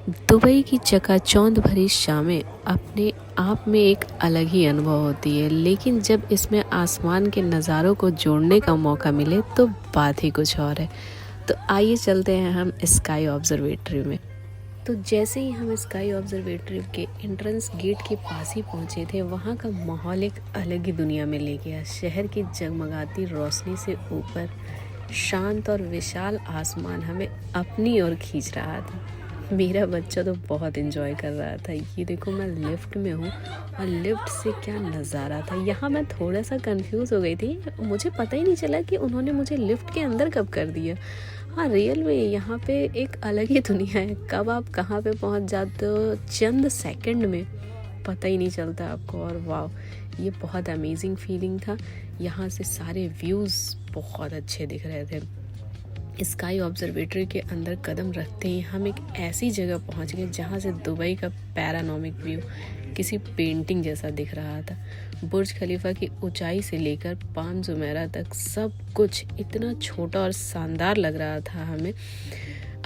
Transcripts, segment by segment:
Dubai की चकाचौंध भरी शामें अपने आप में एक अलग ही अनुभव होती है, लेकिन जब इसमें आसमान के नज़ारों को जोड़ने का मौका मिले तो बात ही कुछ और है। तो आइए चलते हैं हम स्काई ऑब्जर्वेटरी में। तो जैसे ही हम स्काई ऑब्जर्वेटरी के एंट्रेंस गेट के पास ही पहुंचे थे, वहां का माहौल एक अलग ही दुनिया में ले गया। शहर की जगमगाती रोशनी से ऊपर शांत और विशाल आसमान हमें अपनी ओर खींच रहा था। मेरा बच्चा तो बहुत एंजॉय कर रहा था। ये देखो, मैं लिफ्ट में हूँ और लिफ्ट से क्या नज़ारा था। यहाँ मैं थोड़ा सा कंफ्यूज हो गई थी, मुझे पता ही नहीं चला कि उन्होंने मुझे लिफ्ट के अंदर कब कर दिया। हाँ, रियल में यहाँ पे एक अलग ही दुनिया है। कब आप कहाँ पे पहुँच जाते हो चंद सेकंड में पता ही नहीं चलता आपको। और वाह, ये बहुत अमेजिंग फीलिंग था। यहाँ से सारे व्यूज़ बहुत अच्छे दिख रहे थे। स्काई ऑब्जर्वेटरी के अंदर कदम रखते ही हम एक ऐसी जगह पहुंच गए जहां से दुबई का पैरानॉमिक व्यू किसी पेंटिंग जैसा दिख रहा था। बुर्ज खलीफा की ऊंचाई से लेकर पाम जुमेरा तक सब कुछ इतना छोटा और शानदार लग रहा था, हमें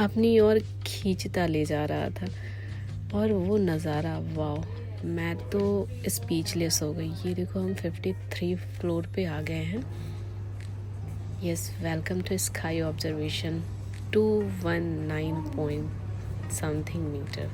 अपनी ओर खींचता ले जा रहा था। और वो नज़ारा, वाह, मैं तो स्पीचलेस हो गई। ये देखो, हम 53 फ्लोर पे आ गए हैं। Yes, welcome to Sky Observation 219 point something meter.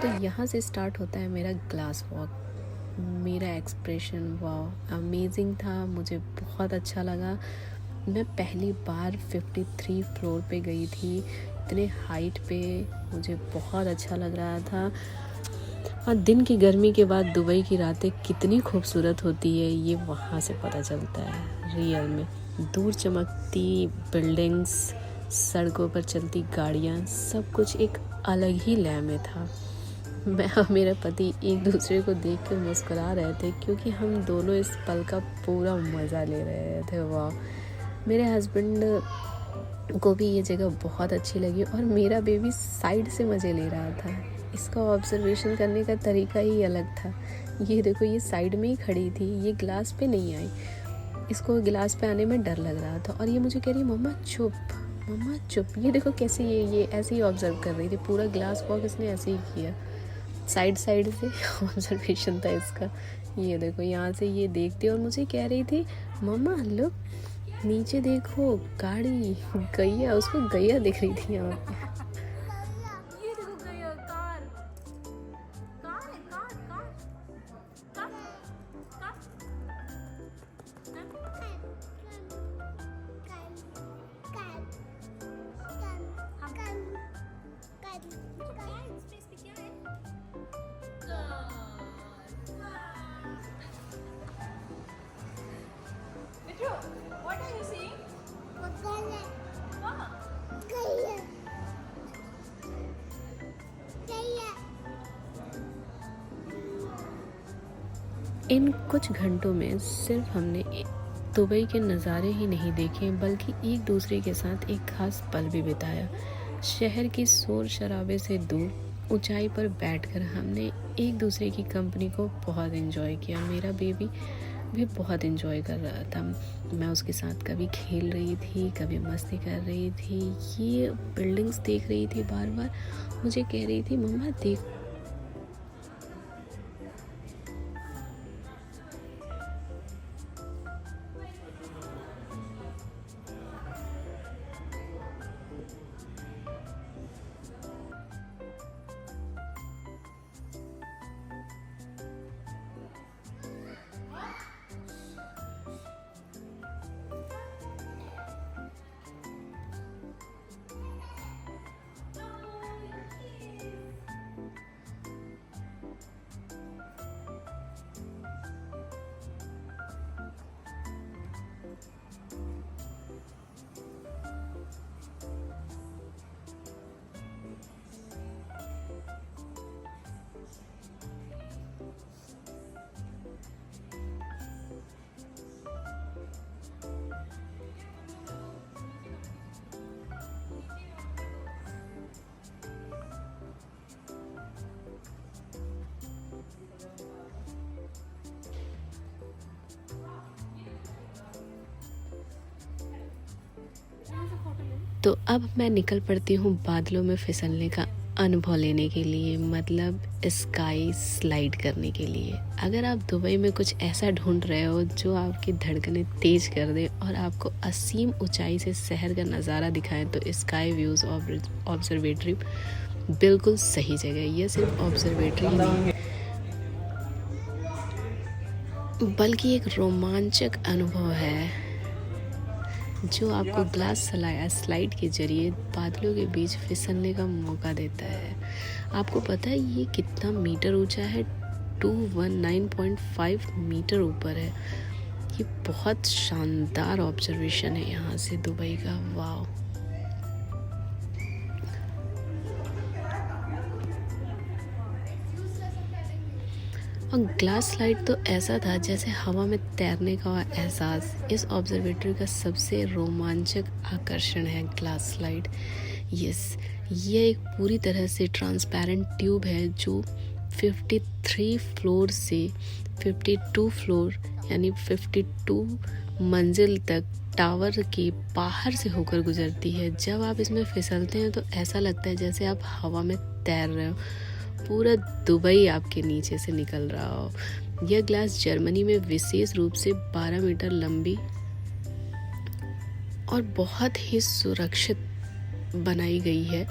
तो यहाँ से स्टार्ट होता है मेरा ग्लास वॉक। मेरा एक्सप्रेशन वाह अमेजिंग था, मुझे बहुत अच्छा लगा। मैं पहली बार 53 फ्लोर पे गई थी, इतने हाइट पे, मुझे बहुत अच्छा लग रहा था। हाँ, दिन की गर्मी के बाद दुबई की रातें कितनी खूबसूरत होती है ये वहाँ से पता चलता है रियल में। दूर चमकती बिल्डिंग्स, सड़कों पर चलती गाड़ियाँ, सब कुछ एक अलग ही लय में था। मैं और मेरा पति एक दूसरे को देख कर मुस्कुरा रहे थे क्योंकि हम दोनों इस पल का पूरा मज़ा ले रहे थे। वाह, मेरे हस्बैंड को भी ये जगह बहुत अच्छी लगी और मेरा बेबी साइड से मज़े ले रहा था। इसका ऑब्जर्वेशन करने का तरीका ही अलग था। ये देखो, ये साइड में ही खड़ी थी, ये ग्लास पे नहीं आई। इसको गिलास पे आने में डर लग रहा था और ये मुझे कह रही, मम्मा चुप, मम्मा चुप। ये देखो कैसे ये ऐसे ही ऑब्जर्व कर रही थी। पूरा ग्लास वॉक इसने ऐसे ही किया, साइड साइड से ऑब्जर्वेशन था इसका। ये देखो, यहाँ से ये देखती और मुझे कह रही थी, मम्मा लुक, नीचे देखो, गाड़ी, गैया, उसको गैया दिख रही थी यहाँ पे। What are you seeing? इन कुछ घंटों में सिर्फ हमने दुबई के नज़ारे ही नहीं देखे, बल्कि एक दूसरे के साथ एक खास पल भी बिताया। शहर की शोर शराबे से दूर ऊंचाई पर बैठकर हमने एक दूसरे की कंपनी को बहुत एंजॉय किया। मेरा बेबी भी बहुत एंजॉय कर रहा था। मैं उसके साथ कभी खेल रही थी, कभी मस्ती कर रही थी। ये बिल्डिंग्स देख रही थी, बार बार मुझे कह रही थी, मम्मा देख। तो अब मैं निकल पड़ती हूँ बादलों में फिसलने का अनुभव लेने के लिए, मतलब स्काई स्लाइड करने के लिए। अगर आप दुबई में कुछ ऐसा ढूंढ रहे हो जो आपकी धड़कनें तेज कर दे और आपको असीम ऊंचाई से शहर का नज़ारा दिखाए, तो स्काई व्यूज़ ऑब्जर्वेटरी बिल्कुल सही जगह है। यह सिर्फ ऑब्जर्वेटरी ही नहीं बल्कि एक रोमांचक अनुभव है जो आपको ग्लास स्लाइड के जरिए बादलों के बीच फिसलने का मौका देता है। आपको पता है ये कितना मीटर ऊंचा है? 219.5 मीटर ऊपर है। ये बहुत शानदार ऑब्जर्वेशन है यहाँ से दुबई का। वाव! और ग्लास स्लाइड तो ऐसा था जैसे हवा में तैरने का एहसास। इस ऑब्जर्वेटरी का सबसे रोमांचक आकर्षण है ग्लास स्लाइड। यस, ये एक पूरी तरह से ट्रांसपेरेंट ट्यूब है जो 53 फ्लोर से 52 फ्लोर यानी 52 मंजिल तक टावर के बाहर से होकर गुजरती है। जब आप इसमें फिसलते हैं तो ऐसा लगता है जैसे आप हवा में तैर रहे हो, पूरा दुबई आपके नीचे से निकल रहा हो। यह ग्लास जर्मनी में विशेष रूप से 12 मीटर लंबी और बहुत ही सुरक्षित बनाई गई है।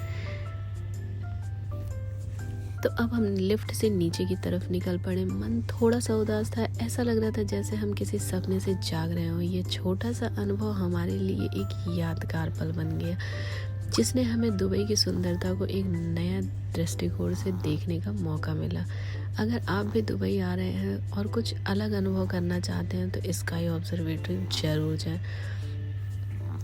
तो अब हम लिफ्ट से नीचे की तरफ निकल पड़े। मन थोड़ा सा उदास था, ऐसा लग रहा था जैसे हम किसी सपने से जाग रहे हों। ये छोटा सा अनुभव हमारे लिए एक यादगार पल बन गया जिसने हमें दुबई की सुंदरता को एक नया दृष्टिकोण से देखने का मौका मिला। अगर आप भी दुबई आ रहे हैं और कुछ अलग अनुभव करना चाहते हैं तो स्काई ऑब्जर्वेटरी जरूर जाएं।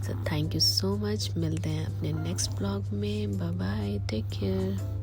So thank you so much. मिलते हैं अपने नेक्स्ट ब्लॉग में। Bye bye, take care.